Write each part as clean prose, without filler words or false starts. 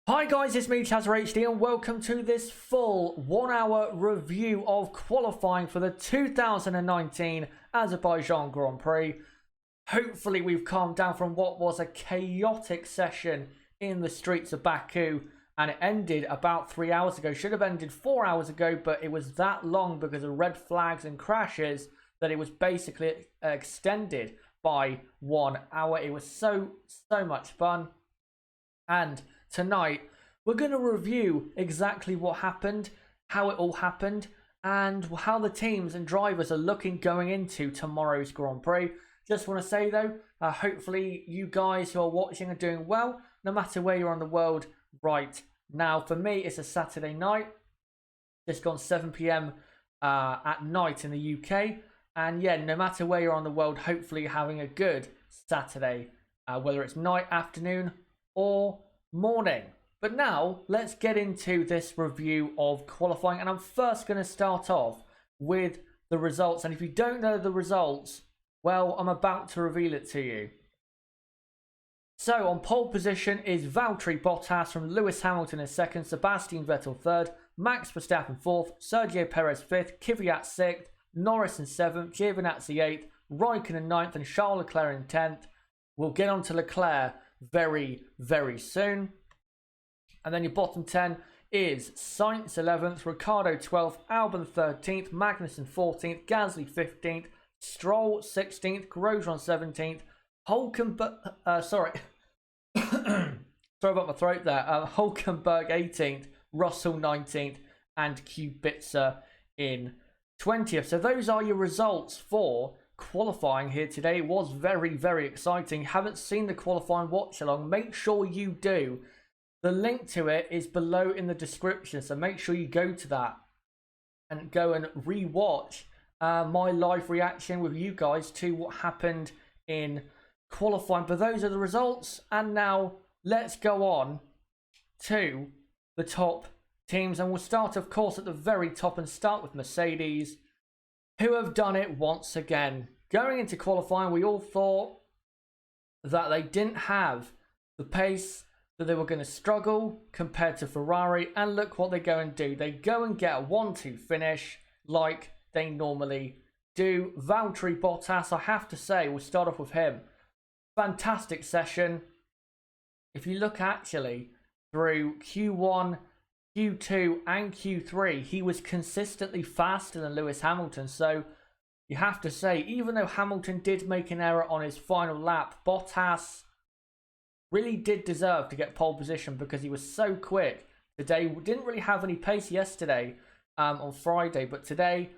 Hi guys, it's me Chazza HD and welcome to this full 1 hour review of qualifying for the 2019 Azerbaijan Grand Prix. Hopefully we've calmed down from what was a chaotic session in the streets of Baku, and it ended about 3 hours ago. Should have ended 4 hours ago, but it was that long because of red flags and crashes that it was basically extended by 1 hour. It was so much fun. And tonight, we're going to review exactly what happened, how it all happened, and how the teams and drivers are looking going into tomorrow's Grand Prix. Just want to say though, hopefully you guys who are watching are doing well, no matter where you're on the world right now. For me, it's a Saturday night, just gone 7 p.m. At night in the UK. And yeah, no matter where you're on the world, hopefully you're having a good Saturday, whether it's night, afternoon, or morning. But now let's get into this review of qualifying, and I'm first going to start off with the results. And if you don't know the results, well, I'm about to reveal it to you. So on pole position is Valtteri Bottas, from Lewis Hamilton in second, Sebastian Vettel third, Max Verstappen fourth, Sergio Perez fifth, Kvyat sixth, Norris in seventh, Giovinazzi eighth, Raikkonen ninth, and Charles Leclerc in 10th. We'll get on to Leclerc very soon. And then your bottom 10 is Sainz 11th, Ricciardo 12th, Albon 13th, Magnussen 14th, Gasly 15th, Stroll 16th, Grosjean 17th, sorry about my throat there, Hulkenberg 18th, Russell 19th, and Kubica in 20th. So those are your results for qualifying here today. It was very exciting. Haven't seen the qualifying watch along, make sure you do. The link to it is below in the description, so make sure you go to that and go and re-watch my live reaction with you guys to what happened in qualifying. But those are the results, and now let's go on to the top teams, and we'll start of course at the very top and start with Mercedes, who have done it once again. Going into qualifying, we all thought that they didn't have the pace, that they were going to struggle compared to Ferrari, and look what they go and do. They go and get a 1-2 finish like they normally do. Valtteri Bottas, I have to say, we'll start off with him. Fantastic session. If you look actually through Q1, Q2 and Q3, he was consistently faster than Lewis Hamilton. So you have to say, even though Hamilton did make an error on his final lap, Bottas really did deserve to get pole position because he was so quick today. Didn't really have any pace yesterday on Friday, but today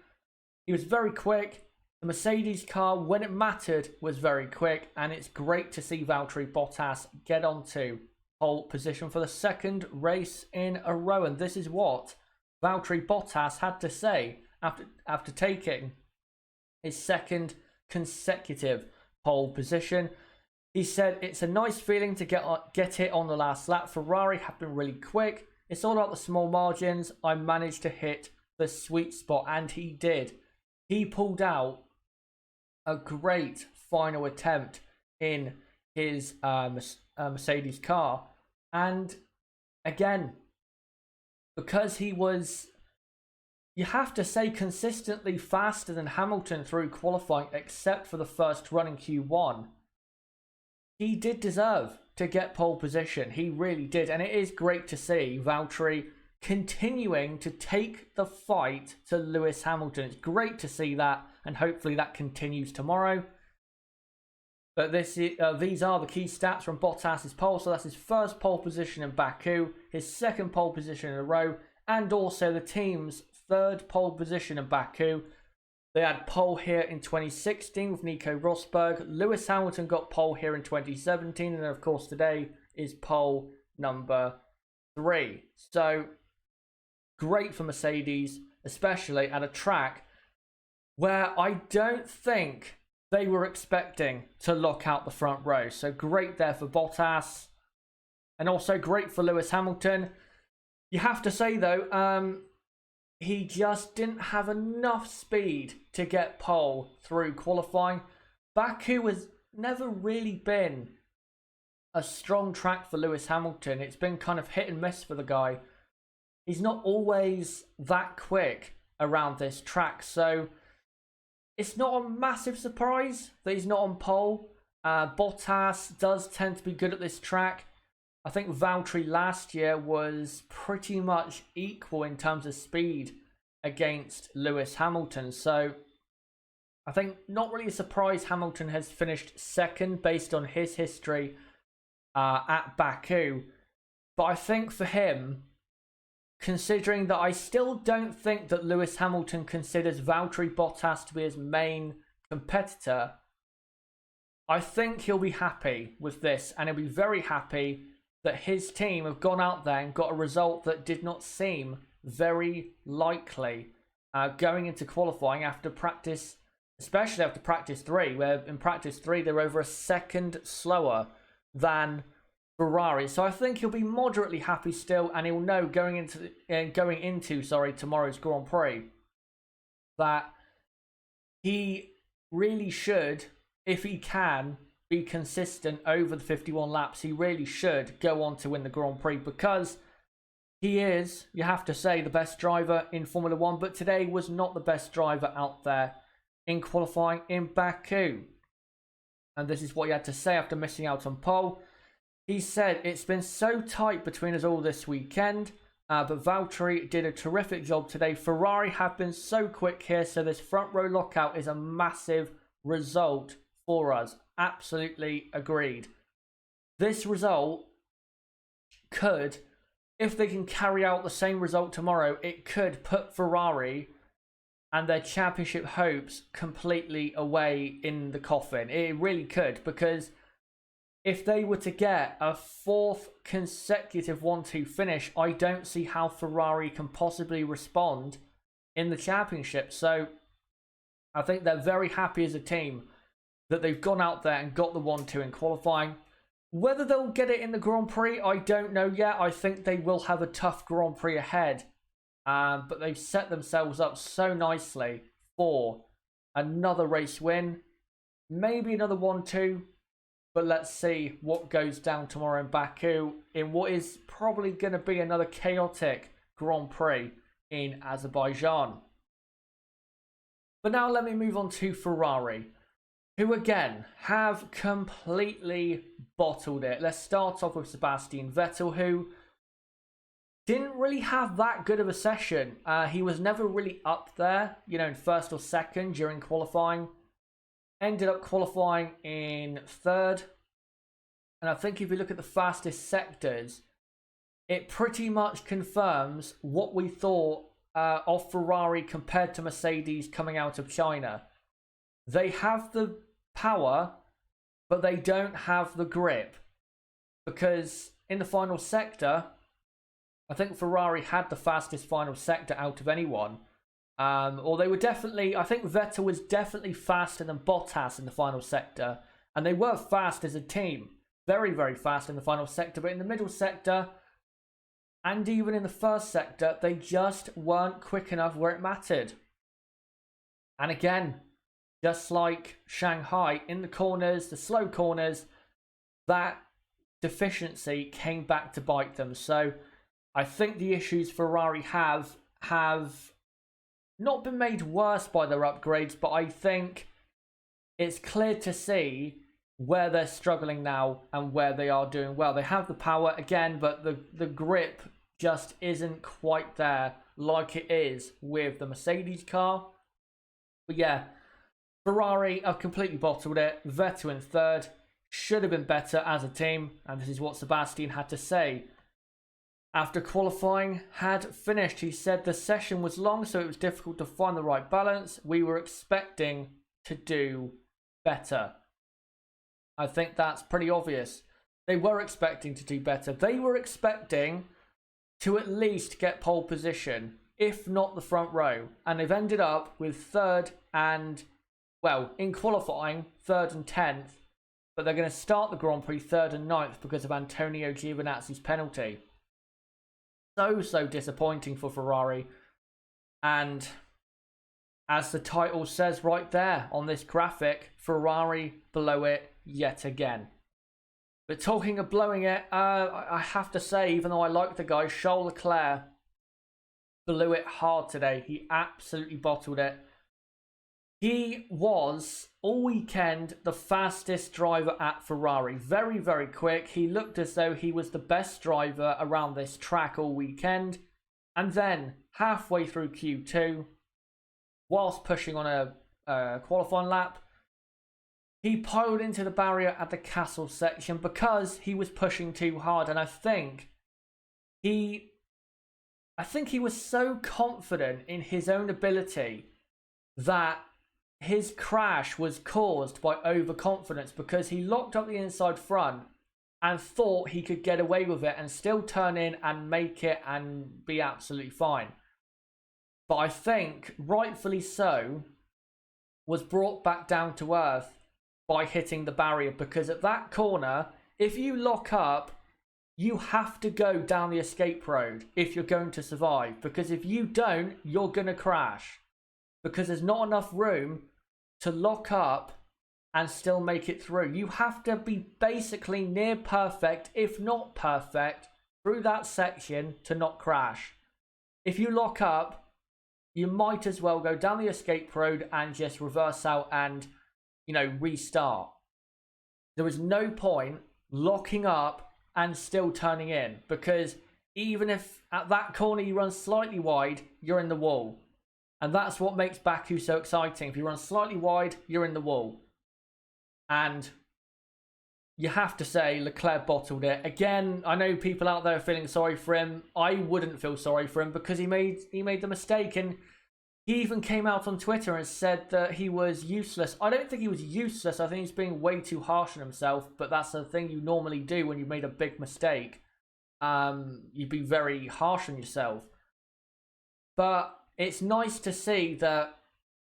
he was very quick. The Mercedes car, when it mattered, was very quick, and it's great to see Valtteri Bottas get onto pole position for the second race in a row. And this is what Valtteri Bottas had to say after taking his second consecutive pole position. He said, "It's a nice feeling to get it on the last lap. Ferrari have been really quick. It's all about the small margins. I managed to hit the sweet spot," and he did. He pulled out a great final attempt in his Mercedes car. And again, because he was, you have to say, consistently faster than Hamilton through qualifying, except for the first run in Q1, he did deserve to get pole position. He really did. And it is great to see Valtteri continuing to take the fight to Lewis Hamilton. It's great to see that, and hopefully that continues tomorrow. But these are the key stats from Bottas's pole. So that's his first pole position in Baku, his second pole position in a row, and also the team's third pole position in Baku. They had pole here in 2016 with Nico Rosberg. Lewis Hamilton got pole here in 2017. And of course today is pole number 3. So great for Mercedes, especially at a track where I don't think they were expecting to lock out the front row. So great there for Bottas, and also great for Lewis Hamilton. You have to say though, he just didn't have enough speed to get pole through qualifying. Baku has never really been a strong track for Lewis Hamilton. It's been kind of hit and miss for the guy. He's not always that quick around this track, so it's not a massive surprise that he's not on pole. Bottas does tend to be good at this track. I think Valtteri last year was pretty much equal in terms of speed against Lewis Hamilton. So I think not really a surprise Hamilton has finished second based on his history at Baku. But I think for him, considering that I still don't think that Lewis Hamilton considers Valtteri Bottas to be his main competitor, I think he'll be happy with this, and he'll be very happy that his team have gone out there and got a result that did not seem very likely going into qualifying after practice, especially after practice 3, where in practice 3 they're over a second slower than Ferrari. So I think he'll be moderately happy still, and he'll know going into tomorrow's Grand Prix that he really should, if he can be consistent over the 51 laps, he really should go on to win the Grand Prix, because he is, you have to say, the best driver in Formula 1, but today was not the best driver out there in qualifying in Baku. And this is what he had to say after missing out on pole. He said, "It's been so tight between us all this weekend, but Valtteri did a terrific job today. Ferrari have been so quick here, so this front row lockout is a massive result for us." Absolutely agreed. This result could, if they can carry out the same result tomorrow, it could put Ferrari and their championship hopes completely away in the coffin. It really could, because if they were to get a 4th consecutive 1-2 finish, I don't see how Ferrari can possibly respond in the championship. So I think they're very happy as a team that they've gone out there and got the 1-2 in qualifying. Whether they'll get it in the Grand Prix, I don't know yet. I think they will have a tough Grand Prix ahead. But they've set themselves up so nicely for another race win. Maybe another 1-2. But let's see what goes down tomorrow in Baku in what is probably going to be another chaotic Grand Prix in Azerbaijan. But now let me move on to Ferrari, who again have completely bottled it. Let's start off with Sebastian Vettel, who didn't really have that good of a session. He was never really up there, in first or second during qualifying. Ended up qualifying in 3rd. And I think if you look at the fastest sectors, it pretty much confirms what we thought of Ferrari compared to Mercedes coming out of China. They have the power, but they don't have the grip. Because in the final sector, I think Ferrari had the fastest final sector out of anyone. Or they were definitely, I think Vettel was definitely faster than Bottas in the final sector. And they were fast as a team. Very, very fast in the final sector. But in the middle sector, and even in the first sector, they just weren't quick enough where it mattered. And again, just like Shanghai, in the corners, the slow corners, that deficiency came back to bite them. So I think the issues Ferrari have not been made worse by their upgrades, but I think it's clear to see where they're struggling now and where they are doing well. They have the power again, but the grip just isn't quite there like it is with the Mercedes car. But yeah, Ferrari have completely bottled it. Vettel in 3rd. Should have been better as a team. And this is what Sebastian had to say after qualifying had finished. He said the session was long, so it was difficult to find the right balance. We were expecting to do better. I think that's pretty obvious. They were expecting to do better. They were expecting to at least get pole position, if not the front row. And they've ended up with 3rd and, well, in qualifying, 3rd and 10th. But they're going to start the Grand Prix 3rd and 9th because of Antonio Giovinazzi's penalty. So disappointing for Ferrari. And as the title says right there on this graphic, Ferrari below it yet again. But talking of blowing it, I have to say, even though I like the guy, Charles Leclerc blew it hard today. He absolutely bottled it. He was, all weekend, the fastest driver at Ferrari. Very, very quick. He looked as though he was the best driver around this track all weekend. And then, halfway through Q2, whilst pushing on a qualifying lap, he piled into the barrier at the castle section because he was pushing too hard. And I think he was so confident in his own ability that his crash was caused by overconfidence, because he locked up the inside front and thought he could get away with it and still turn in and make it and be absolutely fine. But I think, rightfully so, was brought back down to earth by hitting the barrier, because at that corner, if you lock up, you have to go down the escape road if you're going to survive, because if you don't, you're going to crash, because there's not enough room to lock up and still make it through. You have to be basically near perfect, if not perfect, through that section to not crash. If you lock up, you might as well go down the escape road and just reverse out and, restart. There is no point locking up and still turning in, because even if at that corner you run slightly wide, you're in the wall. And that's what makes Baku so exciting. If you run slightly wide, you're in the wall. And you have to say Leclerc bottled it. Again, I know people out there are feeling sorry for him. I wouldn't feel sorry for him, because he made the mistake, and he even came out on Twitter and said that he was useless. I don't think he was useless. I think he's being way too harsh on himself, but that's the thing you normally do when you've made a big mistake. You'd be very harsh on yourself. But it's nice to see that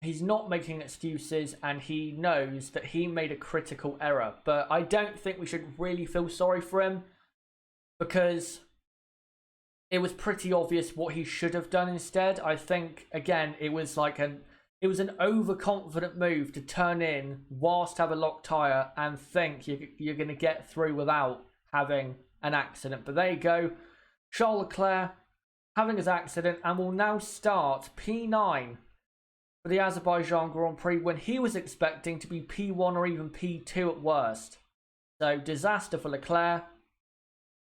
he's not making excuses and he knows that he made a critical error. But I don't think we should really feel sorry for him, because it was pretty obvious what he should have done instead. I think, again, it was an overconfident move to turn in whilst have a locked tyre and think you're going to get through without having an accident. But there you go. Charles Leclerc having his accident, and will now start P9 for the Azerbaijan Grand Prix when he was expecting to be P1 or even P2 at worst. So, disaster for Leclerc.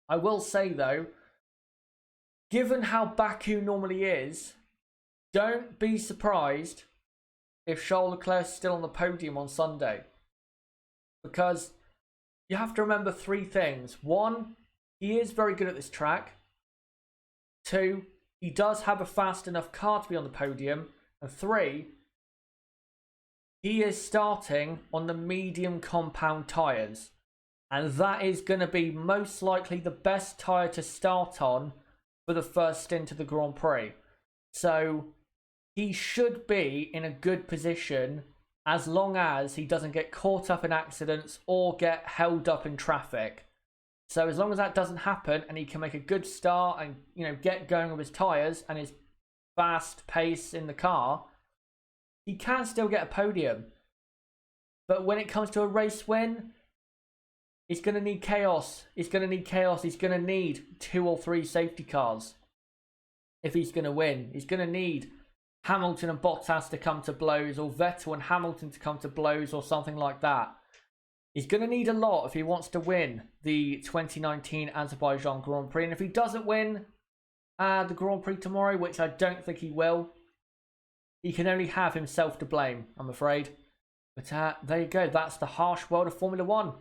I will say though, given how Baku normally is, don't be surprised if Charles Leclerc is still on the podium on Sunday. Because you have to remember three things. One, he is very good at this track. Two, he does have a fast enough car to be on the podium. And three, he is starting on the medium compound tyres. And that is going to be most likely the best tyre to start on for the first stint of the Grand Prix. So he should be in a good position as long as he doesn't get caught up in accidents or get held up in traffic. So as long as that doesn't happen and he can make a good start and get going with his tyres and his fast pace in the car, he can still get a podium. But when it comes to a race win, he's going to need chaos. He's going to need chaos. He's going to need 2 or 3 safety cars if he's going to win. He's going to need Hamilton and Bottas to come to blows, or Vettel and Hamilton to come to blows, or something like that. He's going to need a lot if he wants to win the 2019 Azerbaijan Grand Prix. And if he doesn't win the Grand Prix tomorrow, which I don't think he will, he can only have himself to blame, I'm afraid. But there you go. That's the harsh world of Formula 1.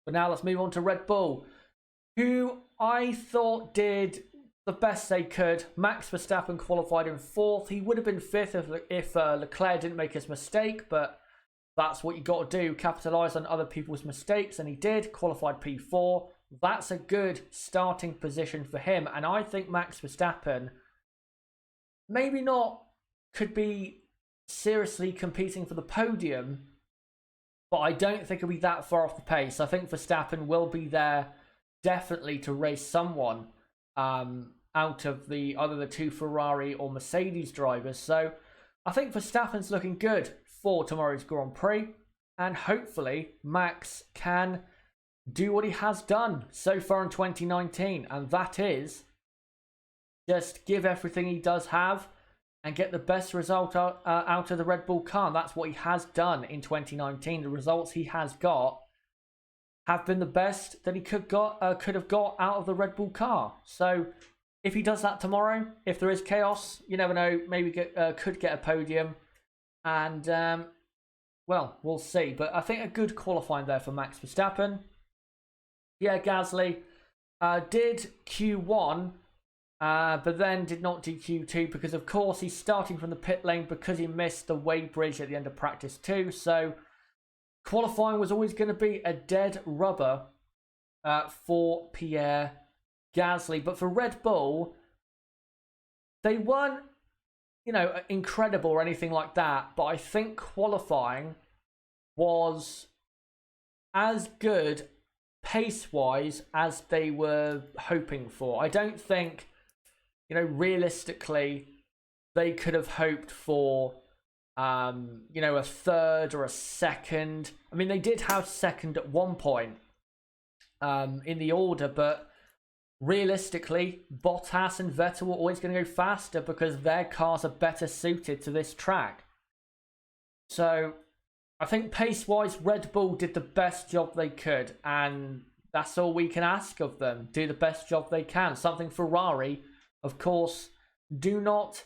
But now let's move on to Red Bull, who I thought did the best they could. Max Verstappen qualified in 4th. He would have been 5th if Leclerc didn't make his mistake, but that's what you got to do, capitalise on other people's mistakes, and he did, qualified P4. That's a good starting position for him, and I think Max Verstappen maybe not could be seriously competing for the podium, but I don't think he'll be that far off the pace. I think Verstappen will be there definitely to race someone out of either the 2 Ferrari or Mercedes drivers. So I think Verstappen's looking good for tomorrow's Grand Prix, and hopefully Max can do what he has done so far in 2019, and that is just give everything he does have and get the best result out of the Red Bull car. That's what he has done in 2019. The results he has got have been the best that he could have got out of the Red Bull car. So if he does that tomorrow, if there is chaos, you never know, maybe could get a podium. And, well, we'll see. But I think a good qualifying there for Max Verstappen. Yeah, Gasly did Q1, but then did not do Q2 because, of course, he's starting from the pit lane because he missed the weighbridge at the end of practice 2. So qualifying was always going to be a dead rubber for Pierre Gasly. But for Red Bull, they weren't, you know, incredible or anything like that. But I think qualifying was as good pace-wise as they were hoping for. I don't think, you know, realistically, they could have hoped for, you know, a third or a second. I mean, they did have second at one point in the order, but realistically, Bottas and Vettel were always going to go faster because their cars are better suited to this track. So I think pace-wise, Red Bull did the best job they could, and that's all we can ask of them. Do the best job they can. Something Ferrari, of course, do not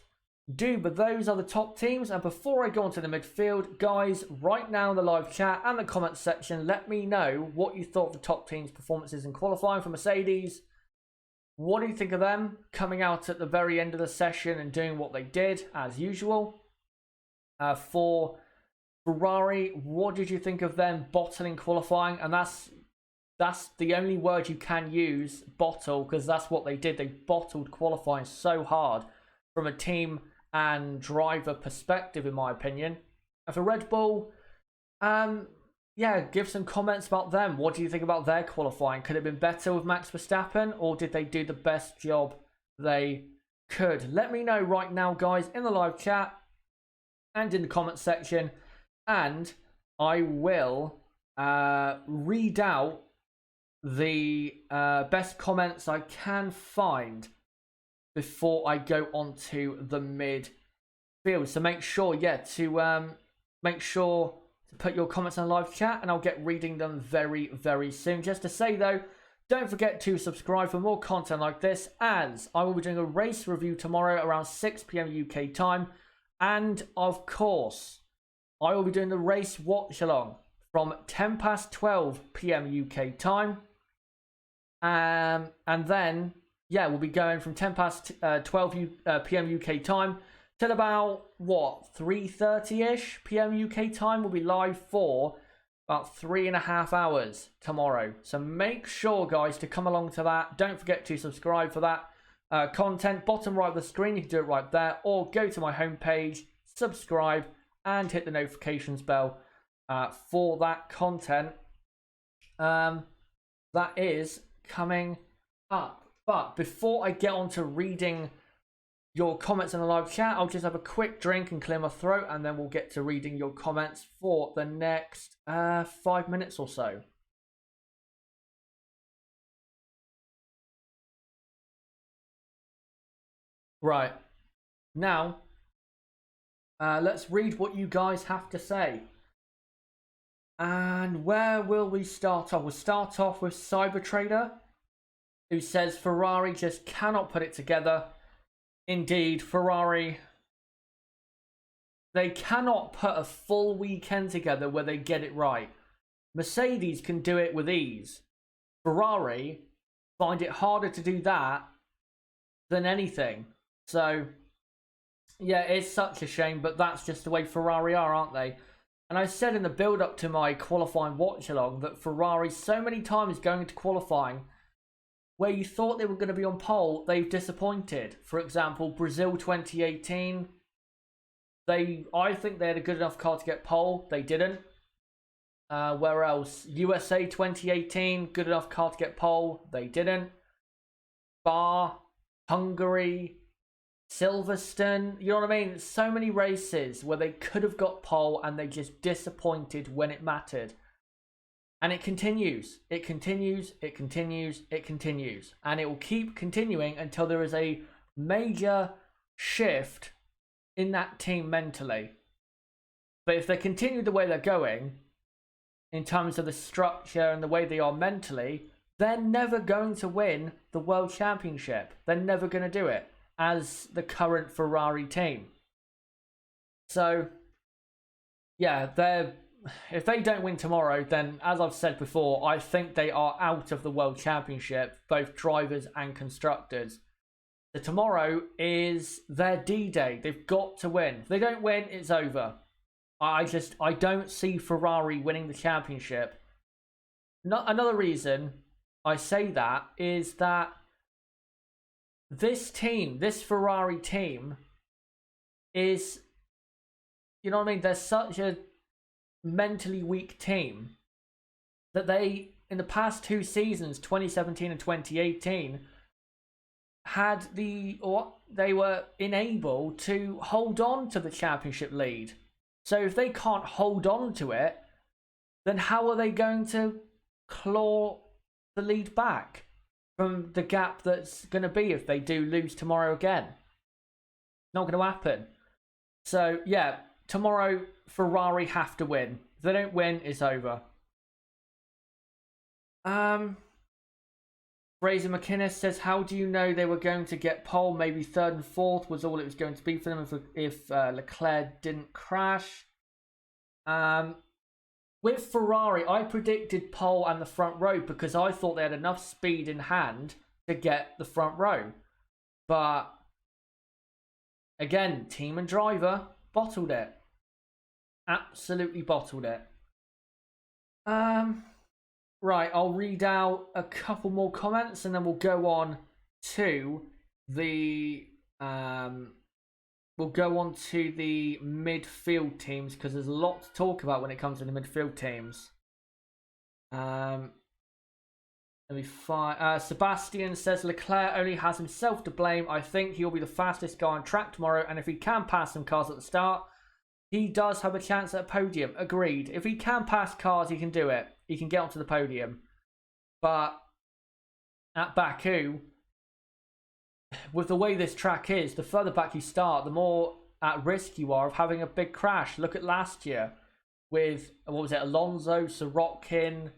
do. But those are the top teams. And before I go on to the midfield, guys, right now in the live chat and the comment section, let me know what you thought of the top teams' performances in qualifying for Mercedes. What do you think of them coming out at the very end of the session and doing what they did, as usual? For Ferrari, what did you think of them bottling qualifying? And that's the only word you can use, bottle, because that's what they did. They bottled qualifying so hard from a team and driver perspective, in my opinion. And for Red Bull, yeah, give some comments about them. What do you think about their qualifying? Could it have been better with Max Verstappen, or did they do the best job they could? Let me know right now, guys, in the live chat and in the comment section. And I will read out the best comments I can find before I go on to the midfield. So make sure, yeah, to make sure to put your comments in the live chat, and I'll get reading them very, very soon. Just to say, though, don't forget to subscribe for more content like this, as I will be doing a race review tomorrow around 6 p.m. UK time. And, of course, I will be doing the race watch along from 10 past 12 p.m. UK time. And then, yeah, we'll be going from 10 past 12 p.m. UK time till about, what, 3:30ish p.m. UK time. We'll be live for about 3.5 hours tomorrow. So make sure, guys, to come along to that. Don't forget to subscribe for that content. Bottom right of the screen, you can do it right there. Or go to my homepage, subscribe, and hit the notifications bell for that content that is coming up. But before I get on to reading your comments in the live chat, I'll just have a quick drink and clear my throat, and then we'll get to reading your comments for the next 5 minutes or so. Right. Now, let's read what you guys have to say. And where will we start off? We'll start off with Cybertrader, who says Ferrari just cannot put it together. Indeed, Ferrari, they cannot put a full weekend together where they get it right. Mercedes can do it with ease. Ferrari find it harder to do that than anything. So, yeah, it's such a shame, but that's just the way Ferrari are, aren't they? And I said in the build-up to my qualifying watch-along that Ferrari so many times going into qualifying where you thought they were going to be on pole, they've disappointed. For example, Brazil 2018, I think they had a good enough car to get pole. They didn't. Where else? USA 2018, good enough car to get pole. They didn't. Spa, Hungary, Silverstone, you know what I mean? So many races where they could have got pole and they just disappointed when it mattered. And it continues. It continues. It continues. It continues. And it will keep continuing until there is a major shift in that team mentally. But if they continue the way they're going, in terms of the structure and the way they are mentally, they're never going to win the World Championship. They're never going to do it as the current Ferrari team. So, yeah, if they don't win tomorrow, then as I've said before, I think they are out of the World Championship, both drivers and constructors. So tomorrow is their D-Day. They've got to win. If they don't win, it's over. I don't see Ferrari winning the championship. Another reason I say that is that this team, this Ferrari team, is, you know what I mean? They're such a mentally weak team that they, in the past 2 seasons, 2017 and 2018, they were unable to hold on to the championship lead. So if they can't hold on to it, then how are they going to claw the lead back from the gap that's going to be if they do lose tomorrow again? Not going to happen. So yeah, tomorrow Ferrari have to win. If they don't win, it's over. Fraser McInnes says, how do you know they were going to get pole? Maybe 3rd and 4th was all it was going to be for them if Leclerc didn't crash. With Ferrari, I predicted pole and the front row because I thought they had enough speed in hand to get the front row. But again, team and driver bottled it. Absolutely bottled it. Right, I'll read out a couple more comments and then we'll go on to the midfield teams because there's a lot to talk about when it comes to the midfield teams. Let me find. Sebastian says Leclerc only has himself to blame. I think he'll be the fastest guy on track tomorrow, and if he can pass some cars at the start, he does have a chance at a podium. Agreed. If he can pass cars, he can do it. He can get onto the podium. But at Baku, with the way this track is, the further back you start, the more at risk you are of having a big crash. Look at last year with, what was it, Alonso, Sorokin,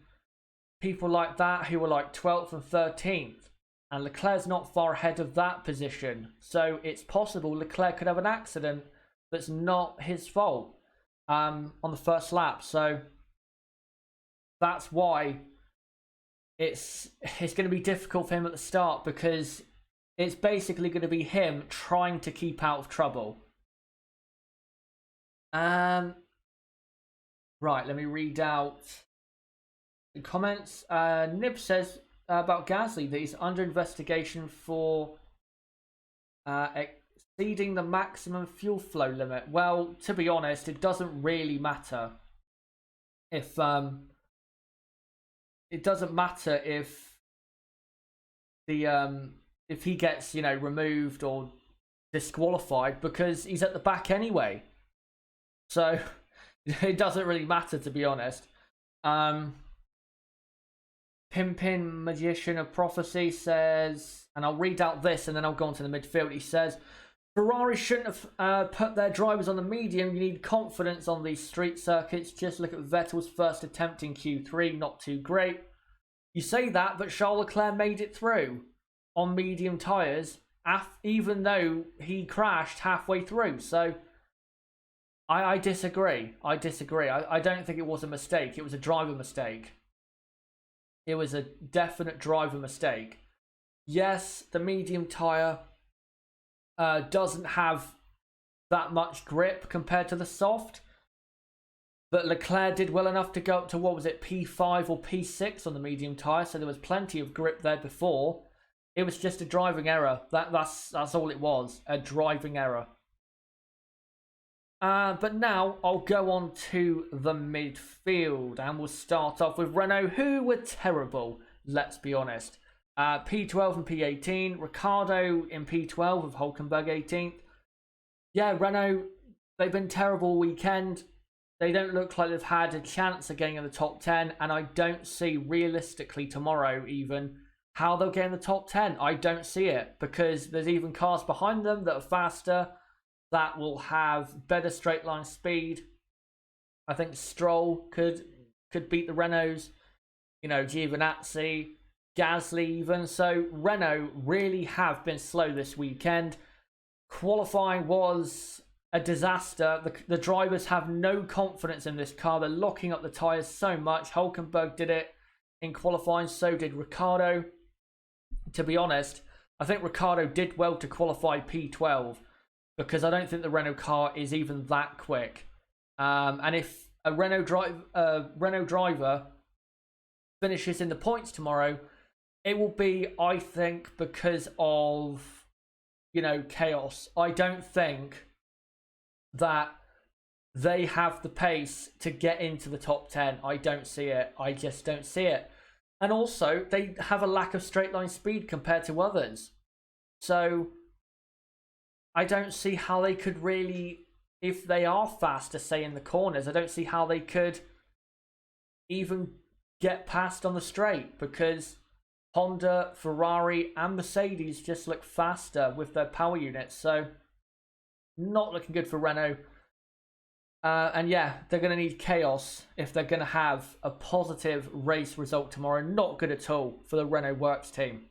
people like that who were like 12th and 13th. And Leclerc's not far ahead of that position. So it's possible Leclerc could have an accident that's not his fault on the first lap. So that's why it's going to be difficult for him at the start, because it's basically going to be him trying to keep out of trouble. Right, let me read out the comments. Nib says about Gasly that he's under investigation for exceeding the maximum fuel flow limit. Well, to be honest, it doesn't really matter if it doesn't matter if the if he gets, you know, removed or disqualified, because he's at the back anyway. So it doesn't really matter, to be honest. Pimpin Magician of Prophecy says, and I'll read out this and then I'll go on to the midfield. He says, Ferrari shouldn't have put their drivers on the medium. You need confidence on these street circuits. Just look at Vettel's first attempt in Q3. Not too great. You say that, but Charles Leclerc made it through on medium tyres, even though he crashed halfway through. So I disagree. I don't think it was a mistake. It was a driver mistake. It was a definite driver mistake. Yes, the medium tyre doesn't have that much grip compared to the soft, but Leclerc did well enough to go up to, what was it, P5 or P6 on the medium tyre, so there was plenty of grip there before. It was just a driving error. That's all it was, a driving error. But now I'll go on to the midfield, and we'll start off with Renault, who were terrible, let's be honest. P12 and P18, Ricciardo in P12 with Hulkenberg 18th. Yeah, Renault, they've been terrible all weekend. They don't look like they've had a chance of getting in the top 10, and I don't see realistically tomorrow even how they'll get in the top 10. I don't see it, because there's even cars behind them that are faster, that will have better straight line speed. I think Stroll could beat the Renaults, you know, Giovinazzi, Gasly even. So Renault really have been slow this weekend. Qualifying was a disaster. The drivers have no confidence in this car. They're locking up the tyres so much. Hülkenberg did it in qualifying, so did Ricciardo. To be honest, I think Ricciardo did well to qualify P12, because I don't think the Renault car is even that quick. And if a Renault driver finishes in the points tomorrow, it will be, I think, because of, you know, chaos. I don't think that they have the pace to get into the top 10. I don't see it. I just don't see it. And also, they have a lack of straight line speed compared to others. So I don't see how they could really, if they are faster, say in the corners, I don't see how they could even get past on the straight, because Honda, Ferrari and Mercedes just look faster with their power units. So not looking good for Renault. And yeah, they're going to need chaos if they're going to have a positive race result tomorrow. Not good at all for the Renault Works team.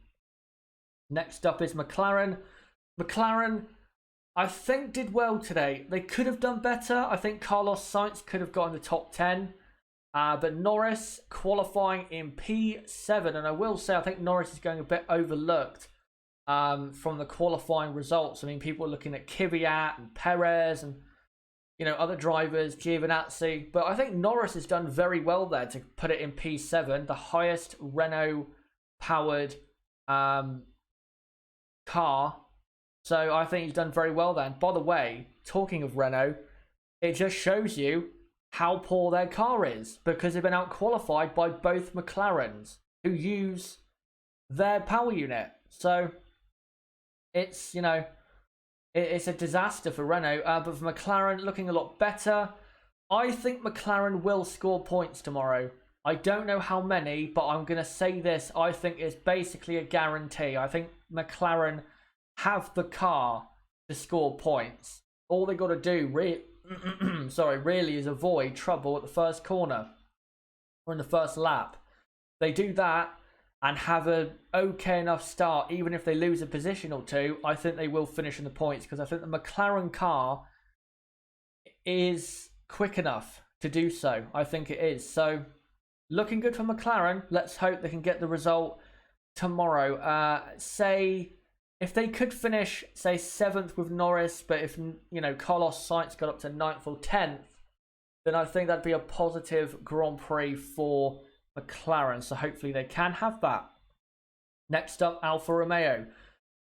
Next up is McLaren. McLaren, I think, did well today. They could have done better. I think Carlos Sainz could have got in the top 10. But Norris qualifying in P7. And I will say, I think Norris is going a bit overlooked from the qualifying results. I mean, people are looking at Kvyat and Perez and, you know, other drivers, Giovinazzi. But I think Norris has done very well there to put it in P7, the highest Renault-powered car. So I think he's done very well there. And by the way, talking of Renault, it just shows you how poor their car is, because they've been out-qualified by both McLarens, who use their power unit. So it's, you know, it's a disaster for Renault, but for McLaren, looking a lot better. I think McLaren will score points tomorrow. I don't know how many, but I'm going to say this. I think it's basically a guarantee. I think McLaren have the car to score points. All they got to do, really, is avoid trouble at the first corner or in the first lap. They do that and have an okay enough start, even if they lose a position or two, I think they will finish in the points, because I think the McLaren car is quick enough to do so. I think it is. So, looking good for McLaren. Let's hope they can get the result tomorrow. Say, if they could finish, say, 7th with Norris, but if, you know, Carlos Sainz got up to 9th or 10th, then I think that'd be a positive Grand Prix for McLaren, so hopefully they can have that. Next up, Alfa Romeo.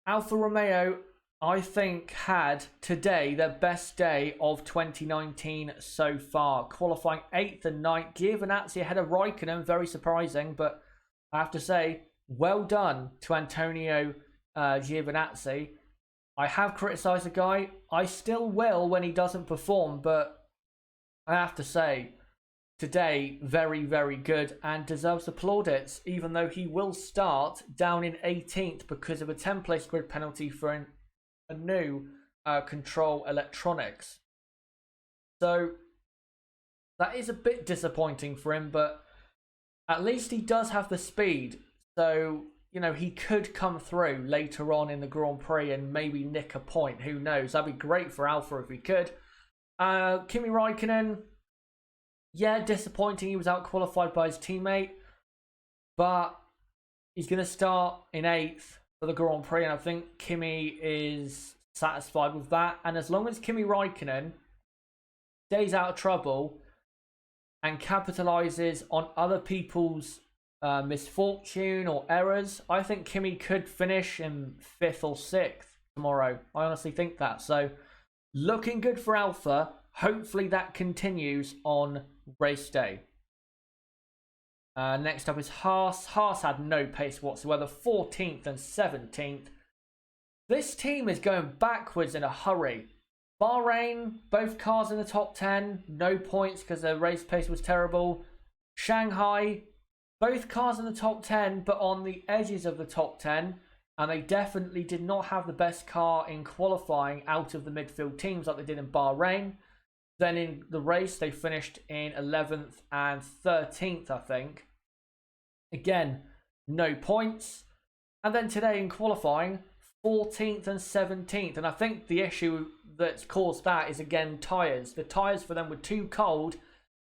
Alfa Romeo, I think, had today their best day of 2019 so far, qualifying 8th and 9th. Giovinazzi ahead of Raikkonen, very surprising, but I have to say, well done to Antonio Giovinazzi. I have criticised the guy. I still will when he doesn't perform, but I have to say, today, very, very good and deserves the plaudits, even though he will start down in 18th because of a 10-place grid penalty for a new control electronics. So that is a bit disappointing for him, but at least he does have the speed. So, you know, he could come through later on in the Grand Prix and maybe nick a point. Who knows? That'd be great for Alfa if he could. Kimi Raikkonen, yeah, disappointing. He was out-qualified by his teammate, but he's going to start in 8th for the Grand Prix, and I think Kimi is satisfied with that. And as long as Kimi Raikkonen stays out of trouble and capitalizes on other people's misfortune or errors, I think Kimi could finish in 5th or 6th tomorrow. I honestly think that. So, looking good for Alfa. Hopefully that continues on race day. Next up is Haas. Haas had no pace whatsoever, 14th and 17th. This team is going backwards in a hurry. Bahrain, both cars in the top 10, no points because their race pace was terrible. Shanghai, both cars in the top 10, but on the edges of the top 10. And they definitely did not have the best car in qualifying out of the midfield teams like they did in Bahrain. Then in the race, they finished in 11th and 13th, I think. Again, no points. And then today in qualifying, 14th and 17th. And I think the issue that's caused that is, again, tyres. The tyres for them were too cold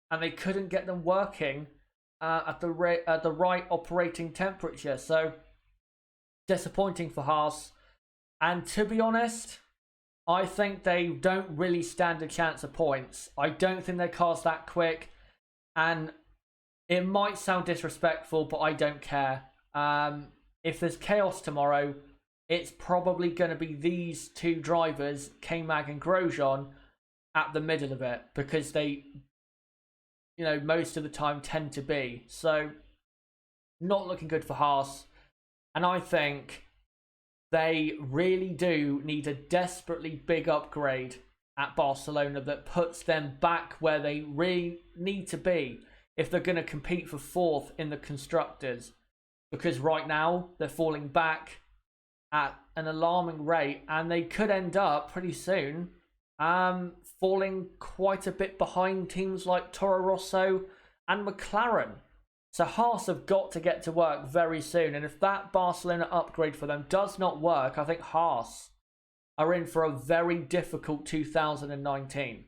and they couldn't get them working at the right operating temperature. So, disappointing for Haas. And to be honest, I think they don't really stand a chance of points. I don't think their car's that quick. And it might sound disrespectful, but I don't care. If there's chaos tomorrow, it's probably going to be these two drivers, K-Mag and Grosjean, at the middle of it. Because they, most of the time tend to be. So, not looking good for Haas. And I think they really do need a desperately big upgrade at Barcelona that puts them back where they really need to be if they're going to compete for 4th in the Constructors. Because right now, they're falling back at an alarming rate and they could end up pretty soon falling quite a bit behind teams like Toro Rosso and McLaren. So Haas have got to get to work very soon. And if that Barcelona upgrade for them does not work, I think Haas are in for a very difficult 2019.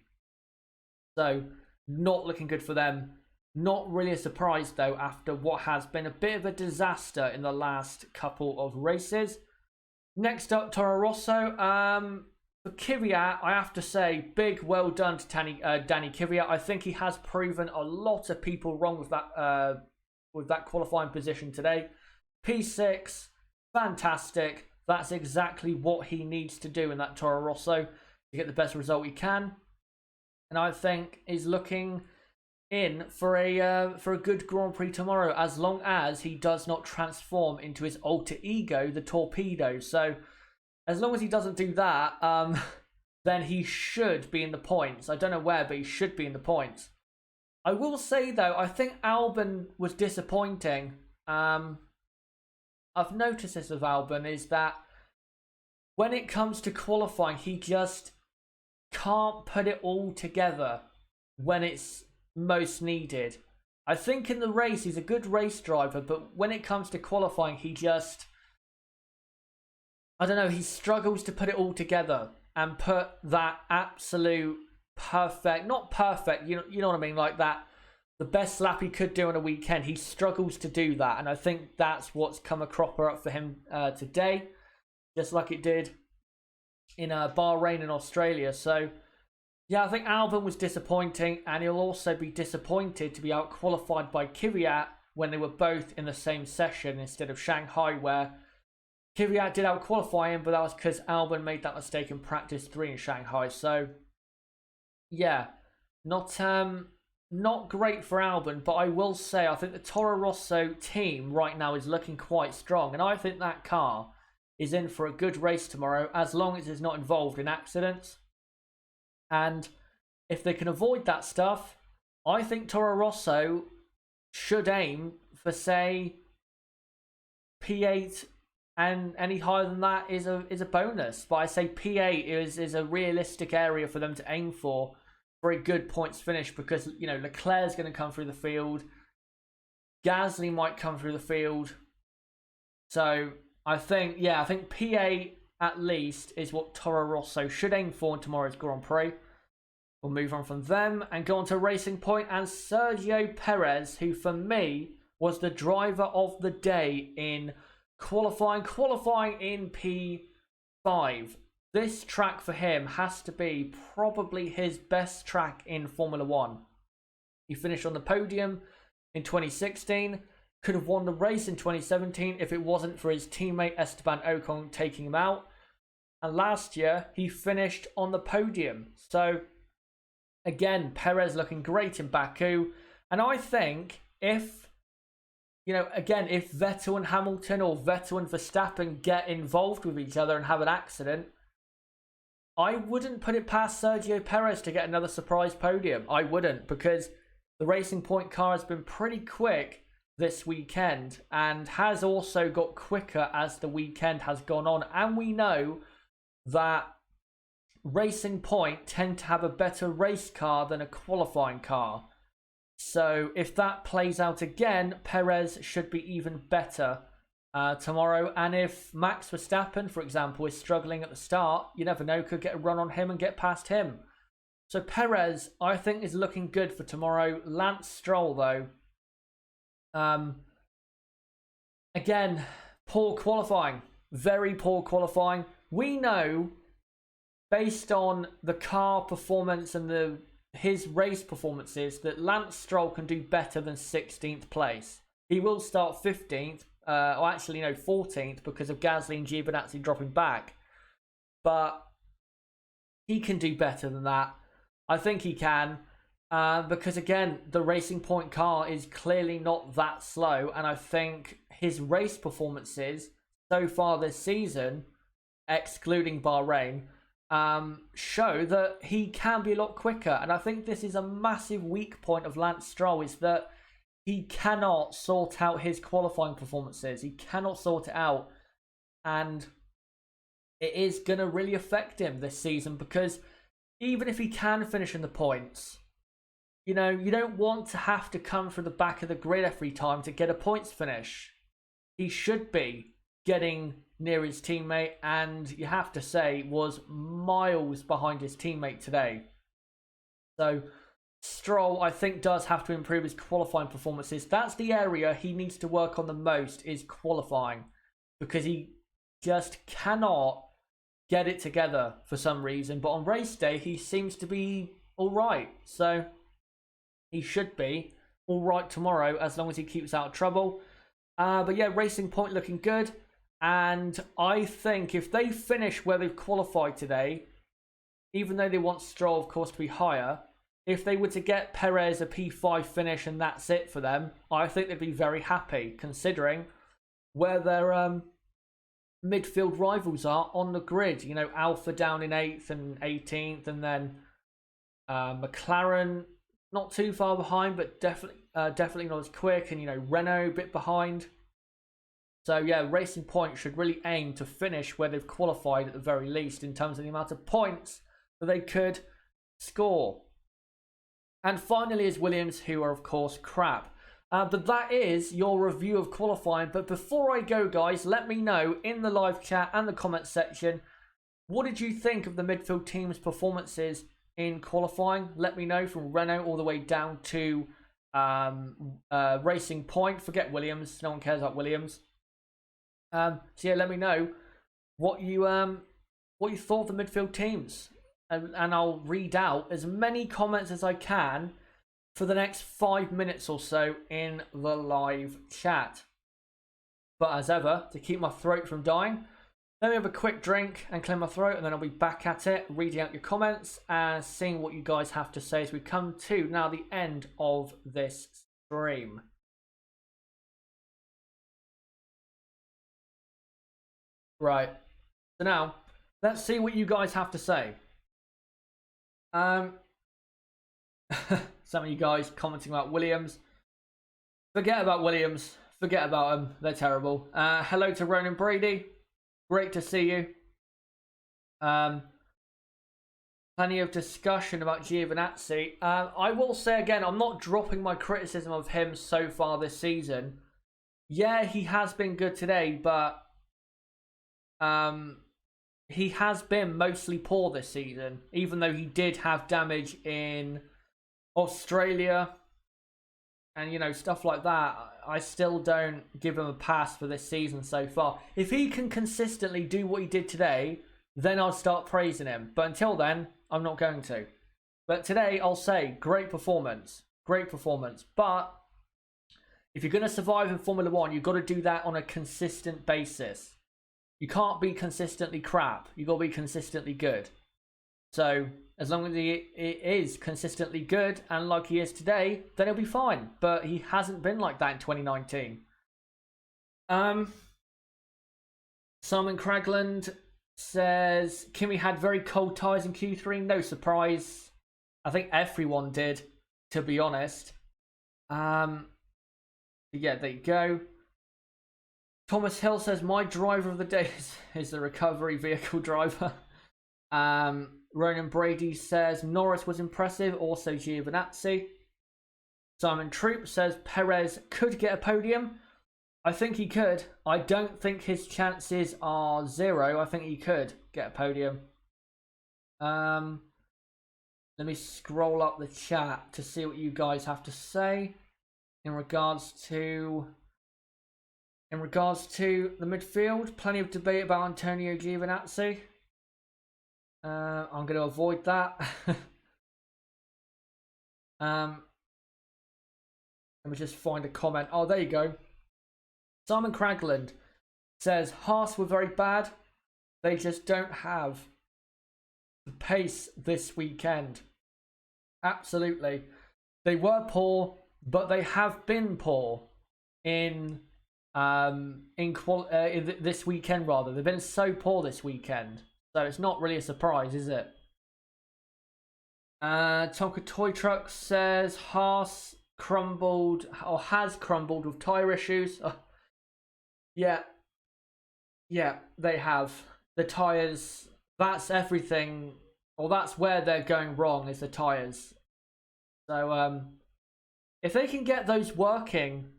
So not looking good for them. Not really a surprise though after what has been a bit of a disaster in the last couple of races. Next up, Toro Rosso. For Kvyat, I have to say, big well done to Danny Kvyat. I think he has proven a lot of people wrong with that qualifying position today. P6, fantastic. That's exactly what he needs to do in that Toro Rosso to get the best result he can. And I think he's looking in for a good Grand Prix tomorrow, as long as he does not transform into his alter ego, the Torpedo. So as long as he doesn't do that, then he should be in the points. I don't know where, but he should be in the points. I will say, though, I think Albon was disappointing. I've noticed this with Albon, is that when it comes to qualifying, he just can't put it all together when it's most needed. I think in the race, he's a good race driver, but when it comes to qualifying, he just, I don't know, he struggles to put it all together and put that absolute perfect, not perfect, you know what I mean, like that, the best lap he could do on a weekend. He struggles to do that, and I think that's what's come a cropper up for him today, just like it did in Bahrain and Australia. So yeah, I think Albon was disappointing, and he'll also be disappointed to be out-qualified by Kvyat when they were both in the same session instead of Shanghai, where Kvyat did out-qualify him, but that was because Albon made that mistake in practice 3 in Shanghai. So yeah, not great for Albon, but I will say I think the Toro Rosso team right now is looking quite strong, and I think that car is in for a good race tomorrow as long as it's not involved in accidents. And if they can avoid that stuff, I think Toro Rosso should aim for, say, P8, and any higher than that is a bonus. But I say P8 is a realistic area for them to aim for a good points finish, because Leclerc's going to come through the field, Gasly might come through the field. So I think P8 at least is what Toro Rosso should aim for in tomorrow's Grand Prix. We'll move on from them and go on to Racing Point and Sergio Perez, who for me was the driver of the day in qualifying in P5. This track for him has to be probably his best track in Formula 1. He finished on the podium in 2016, could have won the race in 2017 if it wasn't for his teammate Esteban Ocon taking him out. And last year, he finished on the podium. So, again, Perez looking great in Baku. And I think if Vettel and Hamilton or Vettel and Verstappen get involved with each other and have an accident, I wouldn't put it past Sergio Perez to get another surprise podium. I wouldn't, because the Racing Point car has been pretty quick this weekend and has also got quicker as the weekend has gone on. And we know that Racing Point tend to have a better race car than a qualifying car. So if that plays out again, Perez should be even better tomorrow. And if Max Verstappen, for example, is struggling at the start, you never know, could get a run on him and get past him. So Perez, I think, is looking good for tomorrow. Lance Stroll, though, again, poor qualifying. Very poor qualifying. We know, based on the car performance and his race performances, that Lance Stroll can do better than 16th place. He will start 15th, or actually, no, 14th, because of Gasly and Giovinazzi dropping back. But he can do better than that. I think he can, because again, the Racing Point car is clearly not that slow, and I think his race performances so far this season, excluding Bahrain, show that he can be a lot quicker. And I think this is a massive weak point of Lance Stroll, is that he cannot sort out his qualifying performances. He cannot sort it out, and it is going to really affect him this season, because even if he can finish in the points, you know, you don't want to have to come from the back of the grid every time to get a points finish. He should be getting near his teammate, and you have to say was miles behind his teammate today. So Stroll, I think, does have to improve his qualifying performances. That's the area he needs to work on the most, is qualifying, because he just cannot get it together for some reason. But on race day, he seems to be all right. So he should be all right tomorrow, as long as he keeps out of trouble. But yeah, Racing Point looking good. And I think if they finish where they've qualified today, even though they want Stroll, of course, to be higher, if they were to get Perez a P5 finish and that's it for them, I think they'd be very happy, considering where their midfield rivals are on the grid. You know, Alpha down in 8th and 18th, and then McLaren not too far behind, but definitely not as quick, and, you know, Renault a bit behind. So yeah, Racing Point should really aim to finish where they've qualified at the very least, in terms of the amount of points that they could score. And finally is Williams, who are of course crap. But that is your review of qualifying. But before I go, guys, let me know in the live chat and the comment section, what did you think of the midfield team's performances in qualifying? Let me know, from Renault all the way down to Racing Point. Forget Williams, no one cares about Williams. So yeah, let me know what you thought of the midfield teams, and I'll read out as many comments as I can for the next 5 minutes or so in the live chat. But as ever, to keep my throat from dying, let me have a quick drink and clear my throat, and then I'll be back at it, reading out your comments and seeing what you guys have to say as we come to now the end of this stream. Right, so now let's see what you guys have to say. Some of you guys commenting about Williams. Forget about Williams. Forget about them. They're terrible. Hello to Ronan Brady. Great to see you. Plenty of discussion about Giovinazzi. I will say again, I'm not dropping my criticism of him so far this season. Yeah, he has been good today, but he has been mostly poor this season, even though he did have damage in Australia and, you know, stuff like that. I still don't give him a pass for this season so far. If he can consistently do what he did today, then I'll start praising him. But until then, I'm not going to. But today, I'll say, great performance. Great performance. But if you're going to survive in Formula 1, you've got to do that on a consistent basis. You can't be consistently crap. You've got to be consistently good. So as long as he is consistently good, and like he is today, then he'll be fine. But he hasn't been like that in 2019. Simon Cragland says Kimi had very cold tyres in Q3. No surprise. I think everyone did, to be honest. Yeah, there you go. Thomas Hill says my driver of the day is the recovery vehicle driver. Ronan Brady says Norris was impressive, also Giovinazzi. Simon Troop says Perez could get a podium. I think he could. I don't think his chances are 0. I think he could get a podium. Let me scroll up the chat to see what you guys have to say in regards to the midfield. Plenty of debate about Antonio Giovinazzi. I'm going to avoid that. Let me just find a comment. Oh, there you go. Simon Cragland says Haas were very bad. They just don't have the pace this weekend. Absolutely. They were poor, but they have been poor in this weekend rather. They've been so poor this weekend. So it's not really a surprise, is it? Tonka Toy Truck says Haas crumbled or has crumbled with tyre issues. Yeah, they have. The tyres, that's everything, or that's where they're going wrong, is the tyres. So if they can get those working,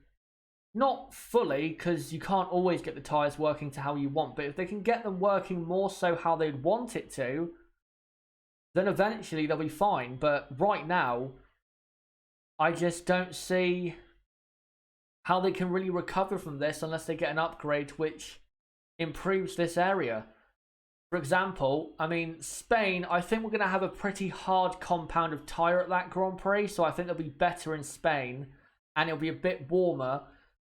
not fully, because you can't always get the tyres working to how you want, but if they can get them working more so how they'd want it to, then eventually they'll be fine. But right now, I just don't see how they can really recover from this unless they get an upgrade which improves this area. For example, I mean, Spain, I think we're going to have a pretty hard compound of tyre at that Grand Prix, so I think they'll be better in Spain, and it'll be a bit warmer.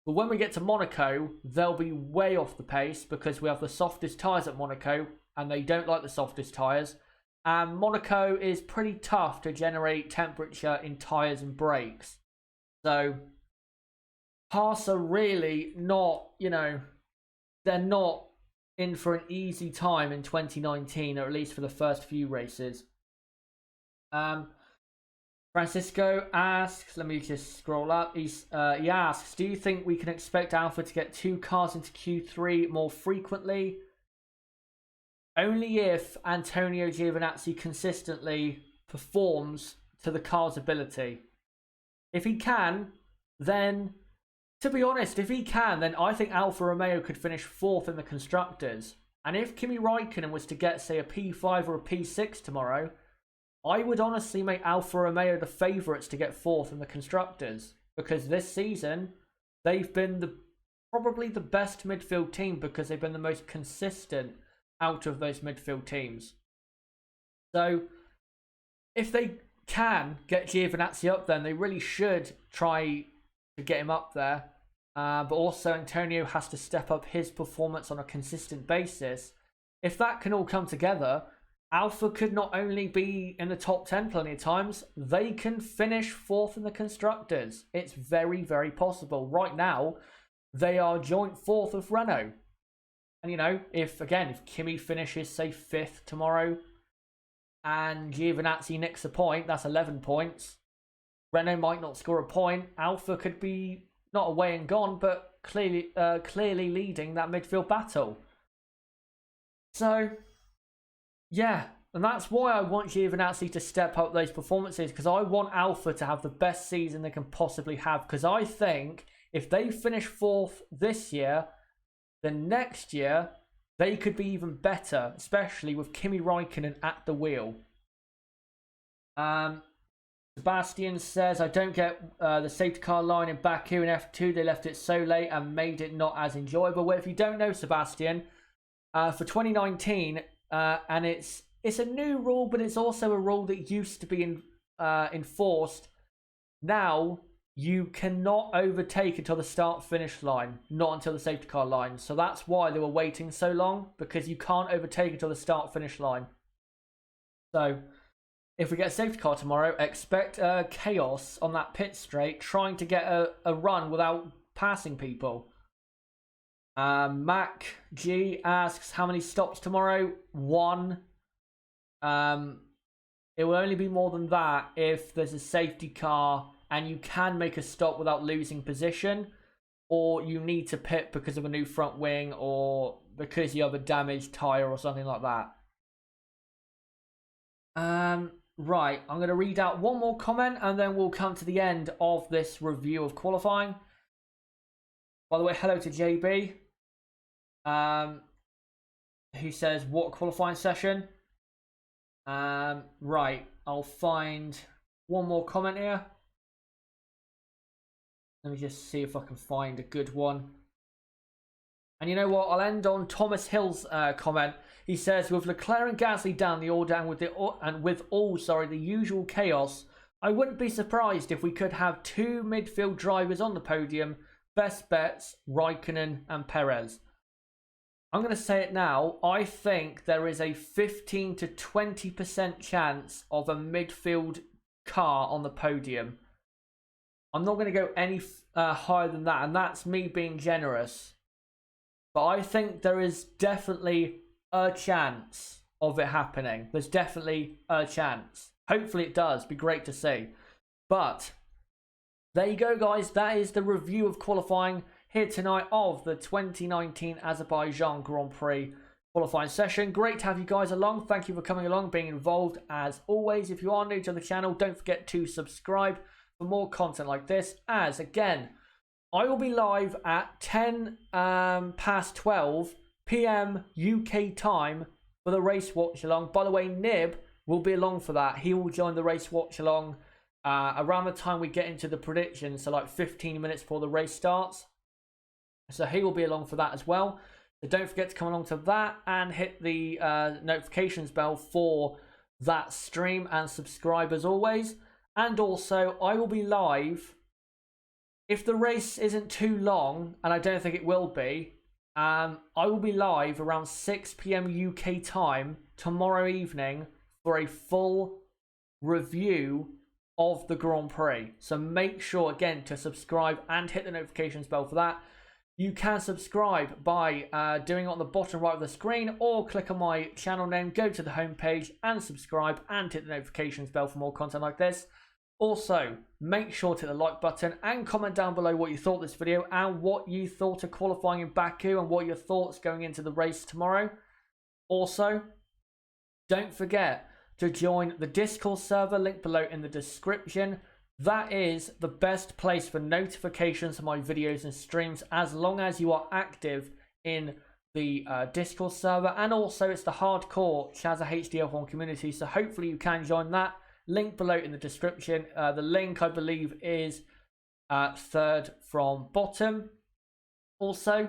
But when we get to Monaco, they'll be way off the pace because we have the softest tyres at Monaco, and they don't like the softest tyres. And Monaco is pretty tough to generate temperature in tyres and brakes. So Haas are really not, they're not in for an easy time in 2019, or at least for the first few races. Francisco asks, let me just scroll up. He asks, do you think we can expect Alpha to get 2 cars into Q3 more frequently? Only if Antonio Giovinazzi consistently performs to the car's ability. If he can, then, to be honest, if he can, then I think Alfa Romeo could finish 4th in the Constructors. And if Kimi Raikkonen was to get, say, a P5 or a P6 tomorrow, I would honestly make Alfa Romeo the favourites to get 4th in the Constructors. Because this season, they've been probably the best midfield team because they've been the most consistent out of those midfield teams. So, if they can get Giovinazzi up, then they really should try to get him up there. But also Antonio has to step up his performance on a consistent basis. If that can all come together, Alpha could not only be in the top 10 plenty of times, they can finish 4th in the Constructors. It's very, very possible. Right now, they are joint 4th with Renault. And if Kimi finishes, say, 5th tomorrow, and Giovinazzi nicks a point, that's 11 points. Renault might not score a point. Alpha could be not away and gone, but clearly leading that midfield battle. So, yeah, and that's why I want Giovinazzi to step up those performances, because I want Alpha to have the best season they can possibly have, because I think if they finish 4th this year, then next year they could be even better, especially with Kimi Raikkonen at the wheel. Sebastian says, I don't get the safety car line in Baku in F2. They left it so late and made it not as enjoyable. Well, if you don't know, Sebastian, for 2019, and it's a new rule, but it's also a rule that used to be enforced. Now, you cannot overtake until the start-finish line, not until the safety car line. So that's why they were waiting so long, because you can't overtake until the start-finish line. So if we get a safety car tomorrow, expect chaos on that pit straight, trying to get a run without passing people. Mac G asks, how many stops tomorrow? 1. It will only be more than that if there's a safety car and you can make a stop without losing position, or you need to pit because of a new front wing or because you have a damaged tyre or something like that. Right, I'm going to read out one more comment and then we'll come to the end of this review of qualifying. By the way, hello to JB, who says, what qualifying session? Right, I'll find one more comment here. Let me just see if I can find a good one. And you know what? I'll end on Thomas Hill's comment. He says, with Leclerc and Gasly down the order and with all the usual chaos, I wouldn't be surprised if we could have 2 midfield drivers on the podium. Best bets, Raikkonen and Perez. I'm going to say it now. I think there is a 15 to 20% chance of a midfield car on the podium. I'm not going to go any higher than that, and that's me being generous. But I think there is definitely a chance of it happening. There's definitely a chance. Hopefully it does. Be great to see. But there you go, guys. That is the review of qualifying here tonight of the 2019 Azerbaijan Grand Prix qualifying session. Great to have you guys along. Thank you for coming along, being involved as always. If you are new to the channel, don't forget to subscribe for more content like this. As again, I will be live at 10 past 12 p.m. UK time for the race watch along. By the way, Nib will be along for that. He will join the race watch along around the time we get into the predictions, so like 15 minutes before the race starts. So he will be along for that as well. So don't forget to come along to that and hit the notifications bell for that stream and subscribe as always. And also, I will be live, if the race isn't too long, and I don't think it will be, I will be live around 6 p.m. UK time tomorrow evening for a full review of the Grand Prix. So make sure, again, to subscribe and hit the notifications bell for that. You can subscribe by doing it on the bottom right of the screen, or click on my channel name, go to the homepage and subscribe and hit the notifications bell for more content like this. Also, make sure to hit the like button and comment down below what you thought of this video and what you thought of qualifying in Baku and what your thoughts going into the race tomorrow. Also, don't forget to join the Discord server, link below in the description. That is the best place for notifications of my videos and streams, as long as you are active in the Discord server. And also, it's the hardcore Chazza HDL1 community, so hopefully you can join that. Link below in the description. The link, I believe, is third from bottom. Also,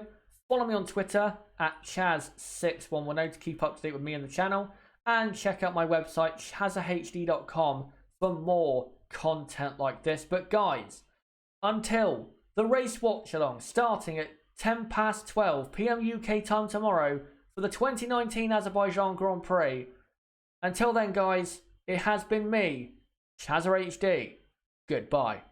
follow me on Twitter at Chaz6110 to keep up to date with me and the channel. And check out my website, chazzahd.com, for more content like this. But guys, until the race watch along starting at 10 past 12 p.m. UK time tomorrow for the 2019 Azerbaijan Grand Prix, until then, guys, it has been me, Chazza HD. Goodbye.